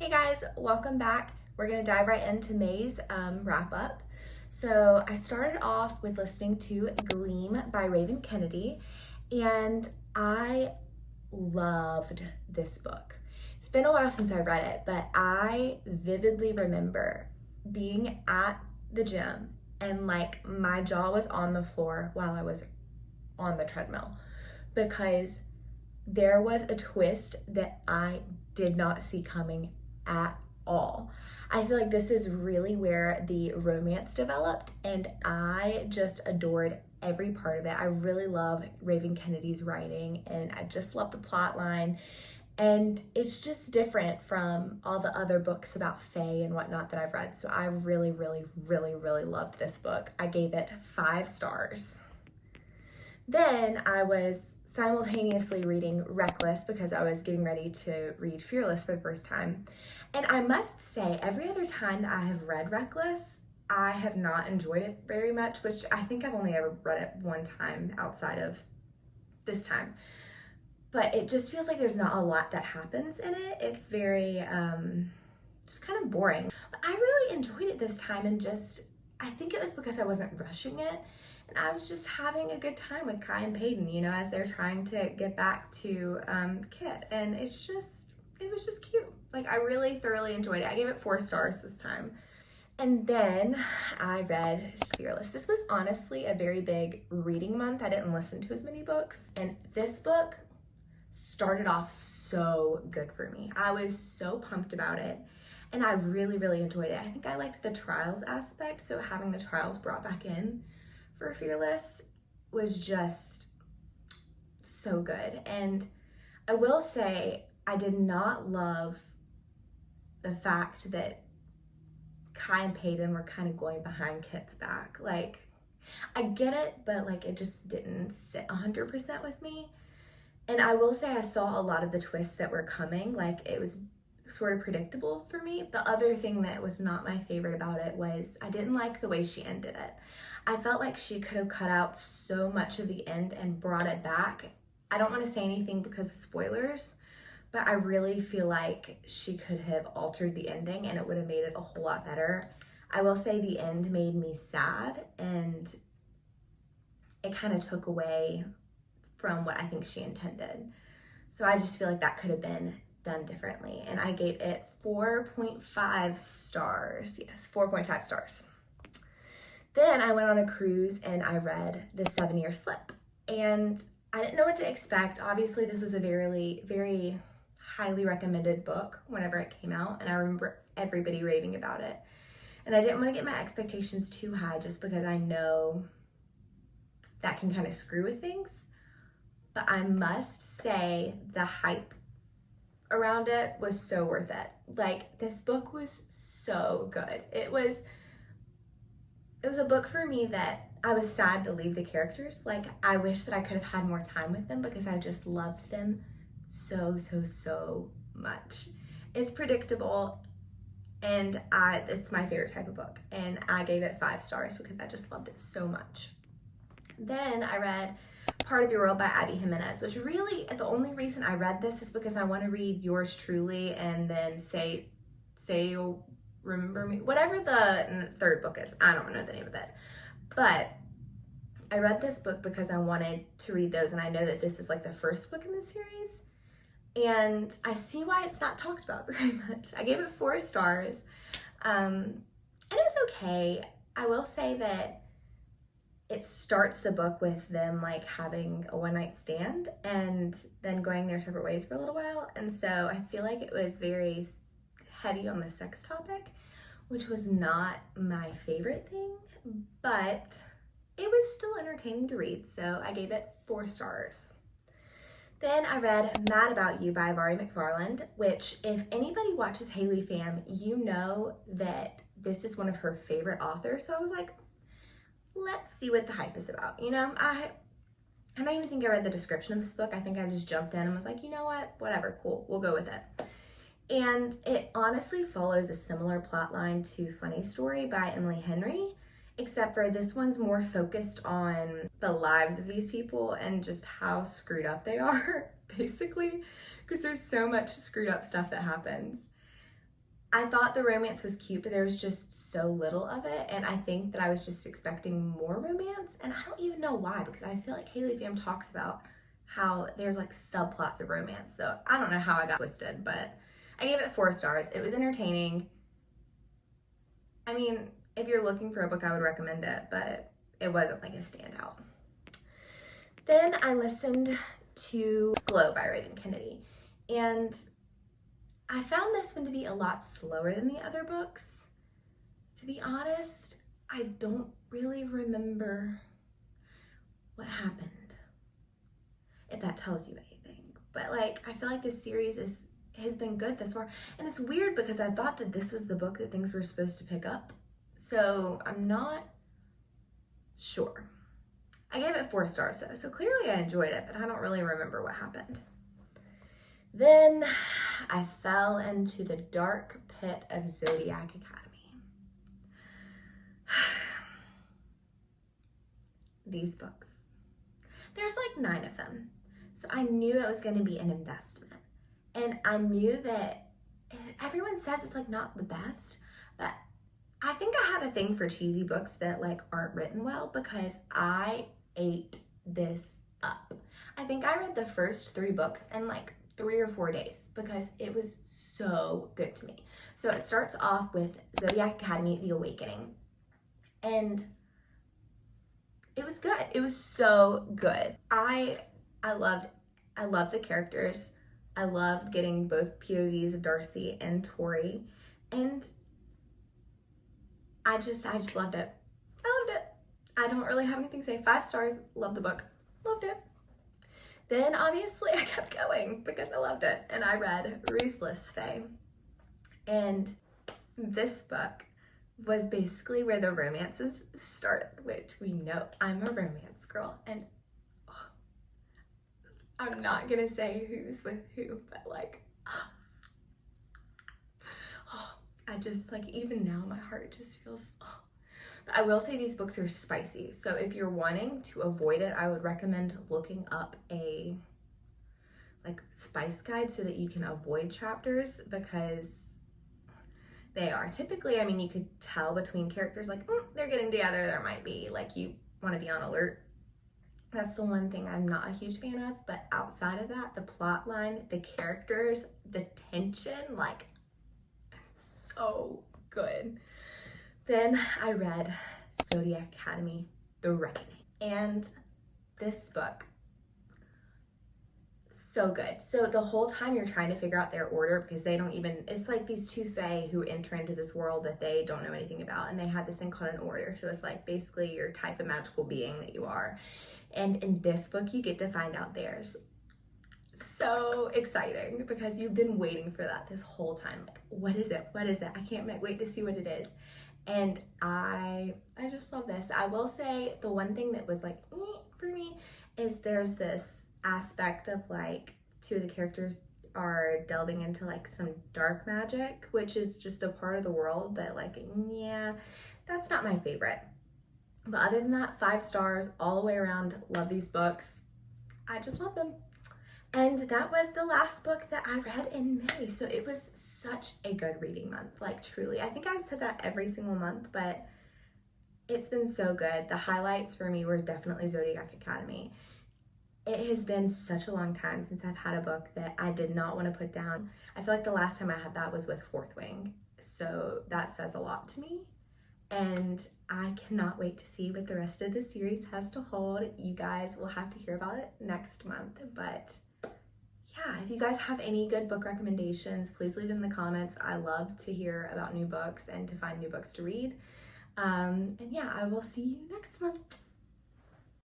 Hey guys, welcome back. We're gonna dive right into May's wrap up. So I started off with listening to Gleam by Raven Kennedy, and I loved this book. It's been a while since I read it, but I vividly remember being at the gym and like my jaw was on the floor while I was on the treadmill because there was a twist that I did not see coming at all. I feel like this is really where the romance developed, and I just adored every part of it. I really love Raven Kennedy's writing, and I just love the plot line. And it's just different from all the other books about Fae and whatnot that I've read. So I really, really, really, really loved this book. I gave it 5 stars. Then I was simultaneously reading Reckless because I was getting ready to read Fearless for the first time. And I must say, every other time that I have read Reckless, I have not enjoyed it very much, which I think I've only ever read it one time outside of this time. But it just feels like there's not a lot that happens in it. It's very, just kind of boring. But I really enjoyed it this time, and I think it was because I wasn't rushing it. And I was just having a good time with Kai and Peyton, as they're trying to get back to Kit. And it was just cute. Like, I really thoroughly enjoyed it. I gave it 4 stars this time. And then I read Fearless. This was honestly a very big reading month. I didn't listen to as many books. And this book started off so good for me. I was so pumped about it. And I really, really enjoyed it. I think I liked the trials aspect. So having the trials brought back in for Fearless was just so good. And I will say I did not love the fact that Kai and Peyton were kind of going behind Kit's back. Like, I get it, but like it just didn't sit 100% with me. And I will say I saw a lot of the twists that were coming. Like, it was sort of predictable for me. The other thing that was not my favorite about it was I didn't like the way she ended it. I felt like she could have cut out so much of the end and brought it back. I don't want to say anything because of spoilers, but I really feel like she could have altered the ending and it would have made it a whole lot better. I will say the end made me sad, and it kind of took away from what I think she intended. So I just feel like that could have been done differently. And I gave it 4.5 stars. Yes, 4.5 stars. Then I went on a cruise and I read The 7-Year Slip. And I didn't know what to expect. Obviously, this was a very, very highly recommended book whenever it came out. And I remember everybody raving about it. And I didn't want to get my expectations too high just because I know that can kind of screw with things. But I must say the hype around it was so worth it. Like, this book was so good. It was a book for me that I was sad to leave the characters. Like, I wish that I could have had more time with them because I just loved them so, so, so much. It's predictable, and it's my favorite type of book. And I gave it 5 stars because I just loved it so much. Then I read Part of Your World by Abby Jiminez, which really, the only reason I read this is because I want to read Yours Truly and then Say You'll Remember Me, whatever the third book is. I don't know the name of it. But I read this book because I wanted to read those, and I know that this is like the first book in the series. And I see why it's not talked about very much. I gave it 4 stars. And it was okay. I will say that it starts the book with them like having a one-night stand and then going their separate ways for a little while. And so I feel like it was very heavy on the sex topic, which was not my favorite thing, but it was still entertaining to read. So I gave it 4 stars. Then I read Mad About You by Mhari McFarlane, which if anybody watches Haley Fam, you know that this is one of her favorite authors. So I was like, let's see what the hype is about. I don't even think I read the description of this book. I think I just jumped in and was like, you know what, whatever, cool, we'll go with it. And it honestly follows a similar plot line to Funny Story by Emily Henry, except for this one's more focused on the lives of these people and just how screwed up they are, basically, because there's so much screwed up stuff that happens. I thought the romance was cute, but there was just so little of it, and I think that I was just expecting more romance, and I don't even know why, because I feel like Haley Pham talks about how there's like subplots of romance, so I don't know how I got twisted, but I gave it 4 stars. It was entertaining. I mean, if you're looking for a book, I would recommend it, but it wasn't like a standout. Then I listened to Glow by Raven Kennedy, and I found this one to be a lot slower than the other books. To be honest, I don't really remember what happened, if that tells you anything. But like, I feel like this series has been good this far. And it's weird because I thought that this was the book that things were supposed to pick up. So I'm not sure. I gave it 4 stars though, so clearly I enjoyed it, but I don't really remember what happened. Then I fell into the dark pit of Zodiac Academy. These books. There's like 9 of them. So I knew it was going to be an investment. And I knew that everyone says it's like not the best, but I think I have a thing for cheesy books that like aren't written well, because I ate this up. I think I read the first 3 books in like 3 or 4 days because it was so good to me. So it starts off with Zodiac Academy, The Awakening. And it was good. It was so good. I loved the characters. I loved getting both POVs of Darcy and Tori. And I just loved it. I loved it. I don't really have anything to say. 5 stars. Loved the book. Loved it. Then obviously I kept going because I loved it, and I read Ruthless Faye. And this book was basically where the romances started, which we know I'm a romance girl, and I'm not gonna say who's with who, but like, I just like, even now my heart just feels, But I will say these books are spicy. So if you're wanting to avoid it, I would recommend looking up a like spice guide so that you can avoid chapters, because they are typically, I mean, you could tell between characters like, they're getting together. There might be like, you want to be on alert. That's the one thing I'm not a huge fan of, but outside of that, the plot line, the characters, the tension, like, so good. Then I read Zodiac Academy, The Reckoning. And this book, so good. So the whole time you're trying to figure out their order, because they don't even, it's like these 2 fae who enter into this world that they don't know anything about, and they have this thing called an order. So it's like basically your type of magical being that you are. And in this book, you get to find out theirs. So exciting, because you've been waiting for that this whole time. Like, what is it? What is it? I can't wait to see what it is. And I just love this. I will say the one thing that was like for me is there's this aspect of like 2 of the characters are delving into like some dark magic, which is just a part of the world, but like, yeah, that's not my favorite. But other than that, 5 stars all the way around. Love these books. I just love them. And that was the last book that I read in May. So it was such a good reading month, like truly. I think I said that every single month, but it's been so good. The highlights for me were definitely Zodiac Academy. It has been such a long time since I've had a book that I did not want to put down. I feel like the last time I had that was with Fourth Wing. So that says a lot to me. And I cannot wait to see what the rest of the series has to hold. You guys will have to hear about it next month. But yeah, if you guys have any good book recommendations, please leave them in the comments. I love to hear about new books and to find new books to read. And yeah, I will see you next month.